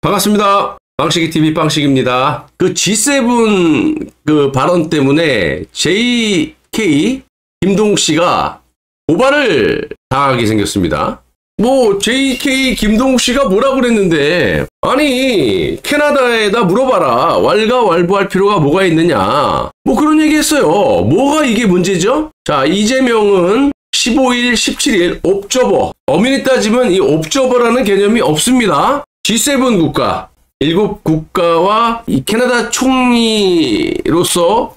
반갑습니다. 빵식이TV 빵식입니다. 그 G7 그 발언 때문에 JK 김동욱 씨가 고발을 당하게 생겼습니다. 뭐 JK 김동욱 씨가 뭐라 그랬는데, 아니 캐나다에다 물어봐라, 왈가왈부할 필요가 뭐가 있느냐, 뭐 그런 얘기 했어요. 뭐가 이게 문제죠? 자, 이재명은 15일, 17일 옵저버, 엄연히 따지면 이 옵저버라는 개념이 없습니다. G7 국가 7국가와 이 캐나다 총리로서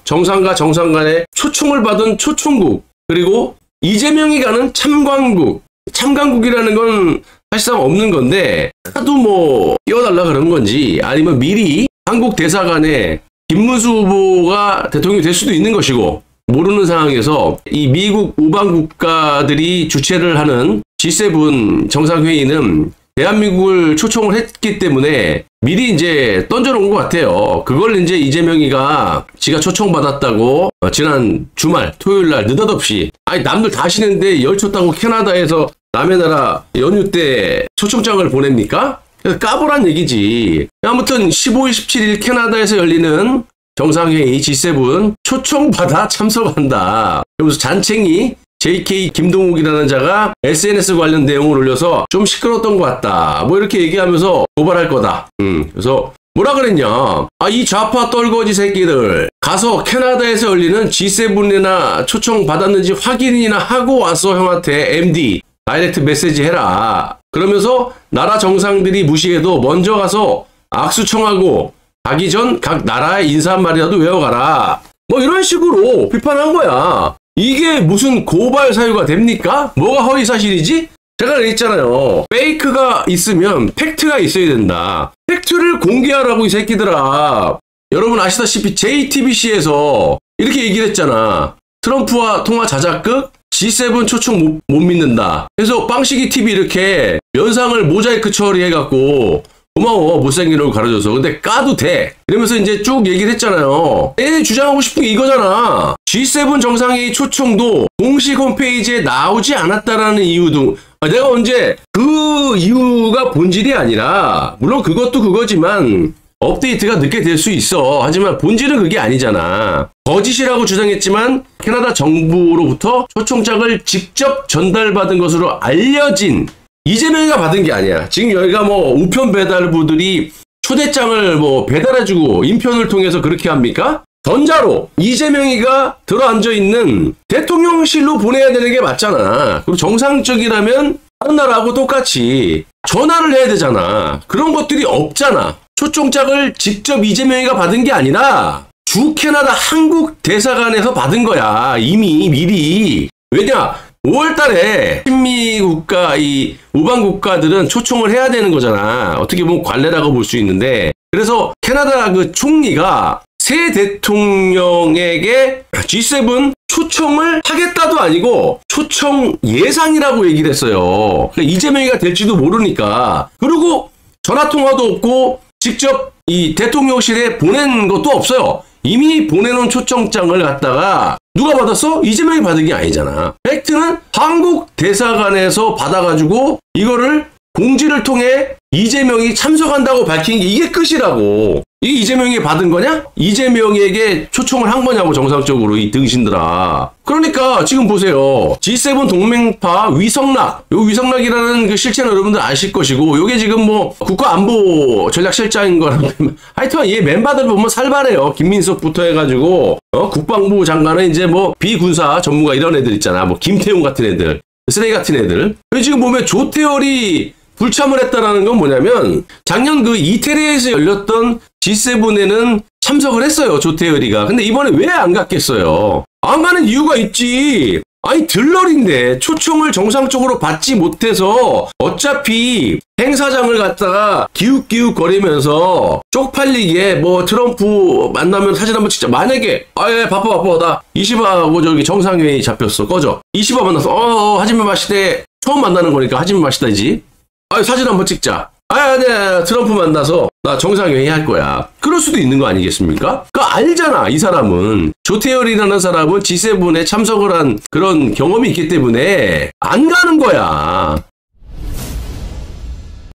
정상과 정상 간의 초청을 받은 초청국, 그리고 이재명이 가는 참관국, 참관국이라는 건 사실상 없는 건데 하도 뭐 띄워달라 그런 건지, 아니면 미리 한국 대사관에 김문수 후보가 대통령이 될 수도 있는 것이고, 모르는 상황에서 이 미국 우방 국가들이 주최를 하는 G7 정상회의는 대한민국을 초청을 했기 때문에 미리 이제 던져놓은 것 같아요. 그걸 이제 이재명이가 지가 초청받았다고 지난 주말 토요일 날 느닷없이, 아니 남들 다 쉬는데 열초 따고 캐나다에서 남의 나라 연휴 때 초청장을 보냅니까? 까보란 얘기지. 아무튼 15일, 17일 캐나다에서 열리는 정상회의 G7 초청받아 참석한다. 여기서 잔챙이 JK 김동욱이라는 자가 SNS 관련 내용을 올려서 좀 시끄러웠던 것 같다, 뭐 이렇게 얘기하면서 고발할 거다. 그래서 뭐라 그랬냐, 아, 이 좌파 떨거지 새끼들 가서 캐나다에서 열리는 G7이나 초청 받았는지 확인이나 하고 와서 형한테 MD 다이렉트 메시지 해라. 그러면서 나라 정상들이 무시해도 먼저 가서 악수 청하고 가기 전 각 나라의 인사 한 마디라도 외워가라, 뭐 이런 식으로 비판한 거야. 이게 무슨 고발 사유가 됩니까? 뭐가 허위사실이지? 제가 그랬잖아요. 페이크가 있으면 팩트가 있어야 된다. 팩트를 공개하라고 이 새끼들아. 여러분 아시다시피 JTBC에서 이렇게 얘기를 했잖아. 트럼프와 통화 자작극, G7 초청 못 믿는다. 그래서 빵식이TV 이렇게 면상을 모자이크 처리해갖고 고마워, 못생긴 얼굴 가려줘서. 근데 까도 돼. 이러면서 이제 쭉 얘기를 했잖아요. 주장하고 싶은 게 이거잖아. G7 정상회의 초청도 공식 홈페이지에 나오지 않았다라는 이유도, 내가 언제 그 이유가 본질이 아니라, 물론 그것도 그거지만 업데이트가 늦게 될 수 있어. 하지만 본질은 그게 아니잖아. 거짓이라고 주장했지만 캐나다 정부로부터 초청장을 직접 전달받은 것으로 알려진 이재명이가 받은 게 아니야. 지금 여기가 뭐 우편 배달부들이 초대장을 뭐 배달해주고 인편을 통해서 그렇게 합니까? 전자로 이재명이가 들어앉아 있는 대통령실로 보내야 되는 게 맞잖아. 그리고 정상적이라면 다른 나라하고 똑같이 전화를 해야 되잖아. 그런 것들이 없잖아. 초청장을 직접 이재명이가 받은 게 아니라 주 캐나다 한국 대사관에서 받은 거야. 이미 미리. 왜냐? 5월달에 친미 국가, 이 우방 국가들은 초청을 해야 되는 거잖아. 어떻게 보면 관례라고 볼 수 있는데, 그래서 캐나다 그 총리가 새 대통령에게 G7 초청을 하겠다도 아니고 초청 예상이라고 얘기를 했어요. 그러니까 이재명이가 될지도 모르니까. 그리고 전화통화도 없고 직접 이 대통령실에 보낸 것도 없어요. 이미 보내놓은 초청장을 갖다가 누가 받았어? 이재명이 받은 게 아니잖아. 팩트는 한국 대사관에서 받아가지고 이거를 공지를 통해 이재명이 참석한다고 밝힌 게 이게 끝이라고. 이게 이재명이 받은 거냐? 이재명에게 초청을 한 거냐고, 정상적으로, 이 등신들아. 그러니까 지금 보세요. G7 동맹파 위성락, 요 위성락이라는 그 실체는 여러분들 아실 것이고, 요게 지금 뭐 국가안보 전략실장인 거라고. 하여튼 얘 멤버들 보면 살벌해요. 김민석부터 해가지고 국방부 장관은 이제 뭐 비군사 전문가 이런 애들 있잖아. 뭐 김태웅 같은 애들, 쓰레기 같은 애들. 지금 보면 조태열이 불참을 했다라는 건 뭐냐면, 작년 그 이태리에서 열렸던 G7에는 참석을 했어요, 조태열이가. 근데 이번에 왜 안 갔겠어요? 안 가는 이유가 있지. 아니 들러리인데 초청을 정상적으로 받지 못해서 어차피 행사장을 갖다가 기웃기웃 거리면서 쪽팔리게 뭐 트럼프 만나면 사진 한번 찍자. 만약에 아예 바빠 나 이시바하고 저기 정상회의 잡혔어, 꺼져. 이시바 만나서 하지마 마시대, 처음 만나는 거니까 하지마 마시다지. 사진 한번 찍자. 네, 트럼프 만나서 나 정상회의 할 거야. 그럴 수도 있는 거 아니겠습니까? 그거 알잖아. 이 사람은, 조태열이라는 사람은 G7에 참석을 한 그런 경험이 있기 때문에 안 가는 거야.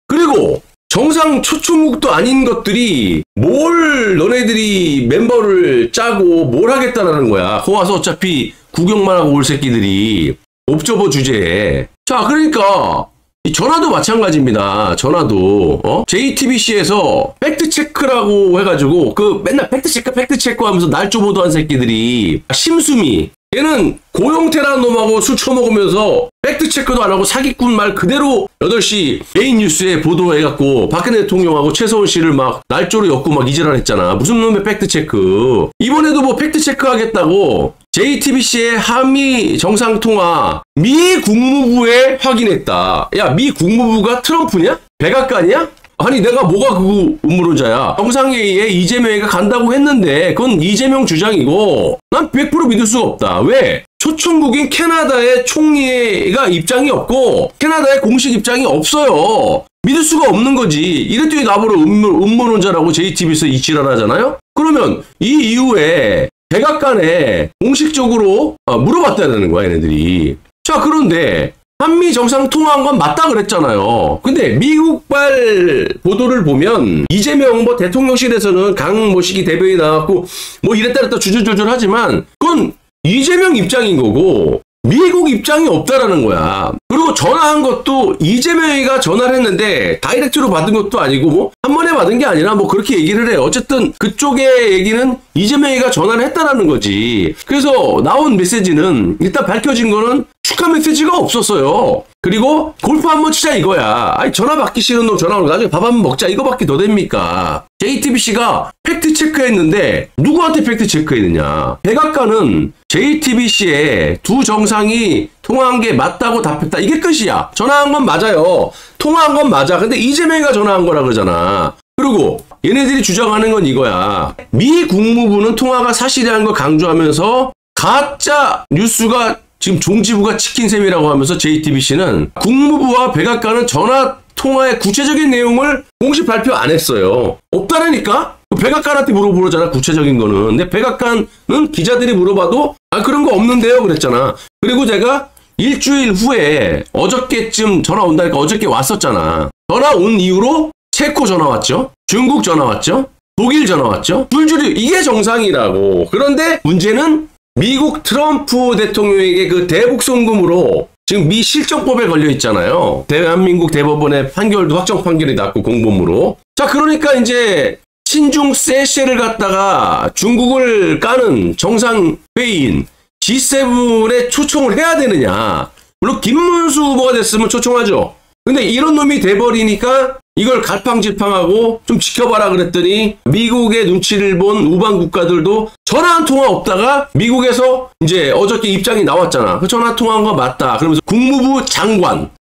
그리고 정상 초청국도 아닌 것들이 뭘 너네들이 멤버를 짜고 뭘 하겠다라는 거야. 거 와서 어차피 구경만 하고 올 새끼들이 옵저버 주제에. 자, 그러니까 이 전화도 마찬가지입니다. 전화도 JTBC에서 팩트체크라고 해가지고 그 맨날 팩트체크 하면서 날조보도한 새끼들이 심수미, 얘는 고영태라는 놈하고 술 처먹으면서 팩트체크도 안 하고 사기꾼 말 그대로 8시 메인 뉴스에 보도해갖고 박근혜 대통령하고 최서원 씨를 막 날조로 엮고 막 이질환했잖아. 무슨 놈의 팩트체크. 이번에도 뭐 팩트체크 하겠다고 JTBC의 한미 정상통화 미 국무부에 확인했다. 야, 미 국무부가 트럼프냐? 백악관이야? 아니 내가 뭐가 그 음모론자야. 정상회의에 이재명이가 간다고 했는데 그건 이재명 주장이고 난 100% 믿을 수가 없다. 왜? 초청국인 캐나다의 총리가 입장이 없고 캐나다의 공식 입장이 없어요. 믿을 수가 없는 거지. 이랬더니 나보러 음모론자라고 JTBC에서 이지랄하잖아요. 그러면 이 이후에 백악관에 공식적으로 물어봤다는 거야 얘네들이. 자, 그런데 한미 정상통화한 건 맞다 그랬잖아요. 근데 미국발 보도를 보면 이재명 뭐 대통령실에서는 강 모시기 대변이 나왔고 뭐 이랬다 주저주저 하지만 그건 이재명 입장인 거고 미국 입장이 없다라는 거야. 그리고 전화한 것도 이재명이가 전화를 했는데 다이렉트로 받은 것도 아니고 뭐 한 번에 받은 게 아니라 뭐 그렇게 얘기를 해. 어쨌든 그쪽의 얘기는 이재명이가 전화를 했다라는 거지. 그래서 나온 메시지는 일단 밝혀진 거는 축하 메시지가 없었어요. 그리고 골프 한번 치자 이거야. 아니 전화 받기 싫은 놈 전화 오는 거 나중에 밥 한번 먹자 이거밖에 더 됩니까? JTBC가 팩트 체크했는데 누구한테 팩트 체크했느냐? 백악관은 JTBC에 두 정상이 통화한 게 맞다고 답했다. 이게 끝이야. 전화한 건 맞아요. 통화한 건 맞아. 근데 이재명이가 전화한 거라 그러잖아. 그리고 얘네들이 주장하는 건 이거야. 미 국무부는 통화가 사실이라는 걸 강조하면서 가짜 뉴스가 지금 종지부가 찍힌 셈이라고 하면서 JTBC는 국무부와 백악관은 전화 통화의 구체적인 내용을 공식 발표 안 했어요. 없다라니까? 백악관한테 물어보잖아, 구체적인 거는. 근데 백악관은 기자들이 물어봐도 그런 거 없는데요 그랬잖아. 그리고 제가 일주일 후에 어저께쯤 전화 온다니까 어저께 왔었잖아. 전화 온 이후로 체코 전화 왔죠. 중국 전화 왔죠. 독일 전화 왔죠. 줄줄이 이게 정상이라고. 그런데 문제는 미국 트럼프 대통령에게 그 대북 송금으로 지금 미 실정법에 걸려 있잖아요. 대한민국 대법원의 판결도 확정 판결이 났고 공범으로. 자, 그러니까 이제 친중 세셰를 갖다가 중국을 까는 정상회의인 G7에 초청을 해야 되느냐. 물론 김문수 후보가 됐으면 초청하죠. 근데 이런 놈이 돼버리니까 이걸 갈팡질팡하고 좀 지켜봐라 그랬더니 미국의 눈치를 본 우방 국가들도 전화 한 통화 없다가 미국에서 이제 어저께 입장이 나왔잖아. 그 전화 통화한 거 맞다. 그러면서 국무부 장관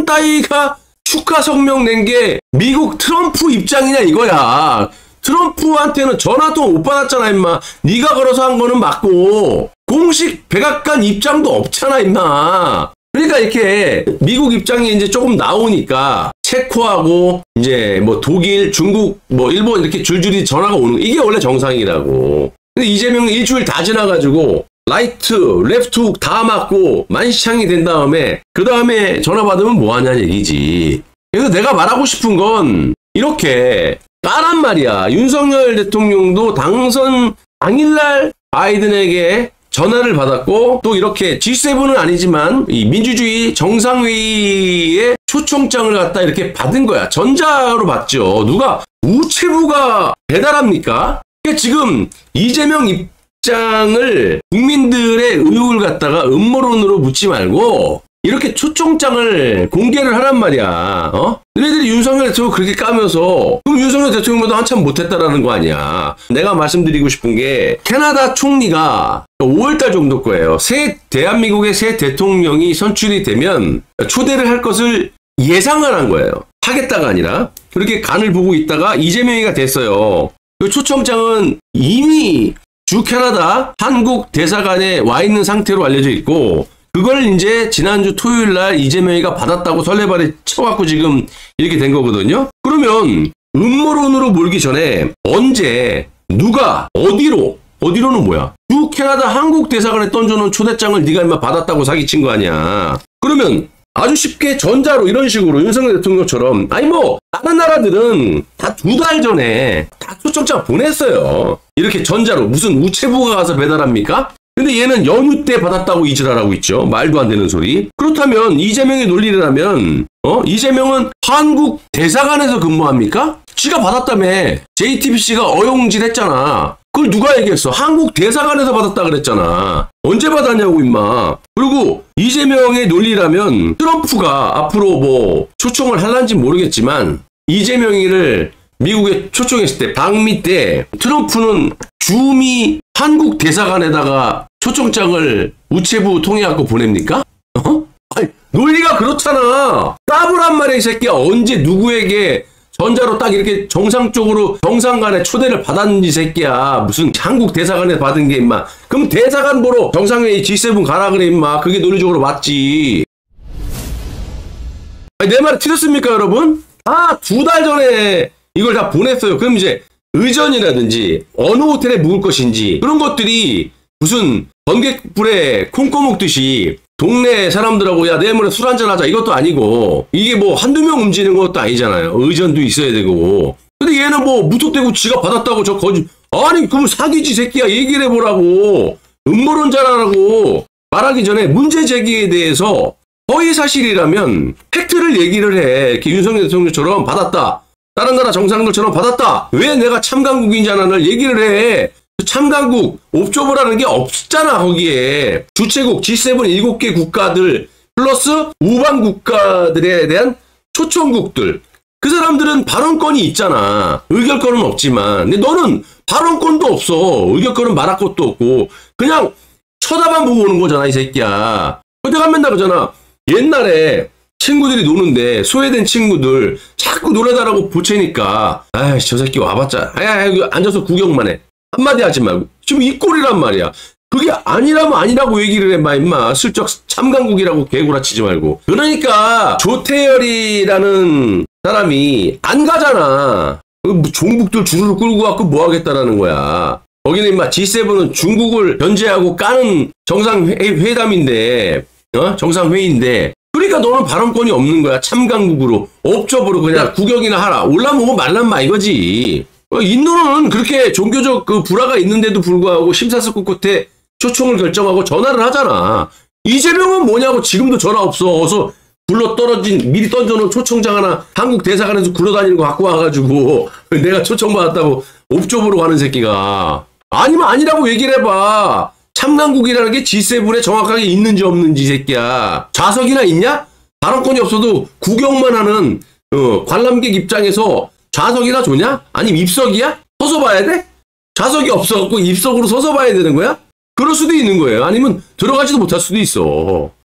따위가 축하 성명 낸 게 미국 트럼프 입장이냐 이거야. 트럼프한테는 전화도 못 받았잖아 임마. 네가 걸어서 한 거는 맞고 공식 백악관 입장도 없잖아 임마. 그러니까 이렇게 미국 입장이 이제 조금 나오니까 체코하고 이제 뭐 독일, 중국, 뭐 일본 이렇게 줄줄이 전화가 오는 거. 이게 원래 정상이라고. 근데 이재명이 일주일 다 지나가지고 라이트, 레프트 훅 다 맞고 만시창이 된 다음에 그 다음에 전화 받으면 뭐하냐는 얘기지. 그래서 내가 말하고 싶은 건 이렇게 까란 말이야. 윤석열 대통령도 당선 당일날 바이든에게 전화를 받았고 또 이렇게 G7은 아니지만 이 민주주의 정상회의의 초청장을 갖다 이렇게 받은 거야. 전자로 받죠. 누가 우체부가 배달합니까? 그러니까 지금 이재명 입장을 국민들의 의혹을 갖다가 음모론으로 묻지 말고 이렇게 초청장을 공개를 하란 말이야. 너희들이 윤석열 대통령 그렇게 까면서 그럼 윤석열 대통령보다 한참 못했다라는 거 아니야. 내가 말씀드리고 싶은 게 캐나다 총리가 5월달 정도 거예요. 대한민국의 새 대통령이 선출이 되면 초대를 할 것을 예상을 한 거예요. 하겠다가 아니라. 그렇게 간을 보고 있다가 이재명이가 됐어요. 그 초청장은 이미 주 캐나다 한국 대사관에 와 있는 상태로 알려져 있고 그걸 이제 지난주 토요일 날 이재명이가 받았다고 설레발에 쳐갖고 지금 이렇게 된 거거든요. 그러면 음모론으로 몰기 전에 언제 누가 어디로는 뭐야? 주 캐나다 한국 대사관에 던져놓은 초대장을 네가 인마 받았다고 사기친 거 아니야. 그러면 아주 쉽게 전자로 이런 식으로 윤석열 대통령처럼 아니 뭐 다른 나라들은 다 2달 전에 다 초청장 보냈어요. 이렇게 전자로 무슨 우체부가 가서 배달합니까? 근데 얘는 연휴 때 받았다고 이지랄하고 있죠. 말도 안 되는 소리. 그렇다면 이재명의 논리라면 이재명은 한국 대사관에서 근무합니까? 지가 받았다며. JTBC가 어용질 했잖아. 그걸 누가 얘기했어? 한국 대사관에서 받았다 그랬잖아. 언제 받았냐고 임마. 그리고 이재명의 논리라면 트럼프가 앞으로 뭐 초청을 할란지 모르겠지만 이재명이를 미국에 초청했을 때 방미 때 트럼프는 주미 한국 대사관에다가 초청장을 우체부 통해 갖고 보냅니까? 아니, 논리가 그렇잖아. 까불한 말이야 이 새끼야. 언제 누구에게 전자로 딱 이렇게 정상적으로 정상간에 초대를 받았는지 새끼야. 무슨 한국 대사관에 받은 게 임마. 그럼 대사관 보러 정상회의 G7 가라 그래 임마. 그게 논리적으로 맞지. 아니, 내 말이 틀렸습니까 여러분? 2달 전에 이걸 다 보냈어요. 그럼 이제 의전이라든지 어느 호텔에 묵을 것인지 그런 것들이 무슨 번개불에 콩 꺼먹듯이 동네 사람들하고 야 내일모레 술 한잔 하자 이것도 아니고 이게 뭐 한두 명 움직이는 것도 아니잖아요. 의전도 있어야 되고. 근데 얘는 뭐 무턱대고 지가 받았다고 저 거짓 아니 그럼 사기지 새끼야. 얘기를 해보라고. 음모론자라고 말하기 전에 문제 제기에 대해서 허위 사실이라면 팩트를 얘기를 해. 이렇게 윤석열 대통령처럼 받았다. 다른 나라 정상들처럼 받았다. 왜 내가 참관국인지 하나를 얘기를 해. 참관국 옵저버라는 게 없잖아. 거기에 주최국 G7 7개 국가들 플러스 우방 국가들에 대한 초청국들 그 사람들은 발언권이 있잖아. 의결권은 없지만. 근데 너는 발언권도 없어. 의결권은 말할 것도 없고 그냥 쳐다만 보고 오는 거잖아 이 새끼야. 내가 맨날 그러잖아. 옛날에 친구들이 노는데 소외된 친구들 자꾸 노래다라고 보채니까 아이씨 저 새끼 와봤자 앉아서 구경만 해. 한마디 하지 말고. 지금 이 꼴이란 말이야. 그게 아니라면 아니라고 얘기를 해봐 임마. 슬쩍 참관국이라고 개구라치지 말고. 그러니까 조태열이라는 사람이 안 가잖아. 종북들 줄을 끌고 갖고 뭐 하겠다라는 거야. 거기는 임마 G7은 중국을 견제하고 까는 정상회담인데 정상회의인데 그러니까 너는 발언권이 없는 거야. 참관국으로 옵저버로 그냥 구경이나 하라. 올라오고 말란마 이거지. 인도는 그렇게 종교적 그 불화가 있는데도 불구하고 심사숙고 끝에 초청을 결정하고 전화를 하잖아. 이재명은 뭐냐고. 지금도 전화 없어. 어서 굴러 떨어진 미리 던져놓은 초청장 하나 한국 대사관에서 굴러다니는 거 갖고 와가지고 내가 초청받았다고 옵저버로 가는 새끼가. 아니면 아니라고 얘기를 해봐. 참관국이라는 게 G7에 정확하게 있는지 없는지 새끼야. 좌석이나 있냐? 발언권이 없어도 구경만 하는 관람객 입장에서 좌석이나 조냐? 아니면 입석이야? 서서 봐야 돼? 좌석이 없어갖고 입석으로 서서 봐야 되는 거야? 그럴 수도 있는 거예요. 아니면 들어가지도 못할 수도 있어.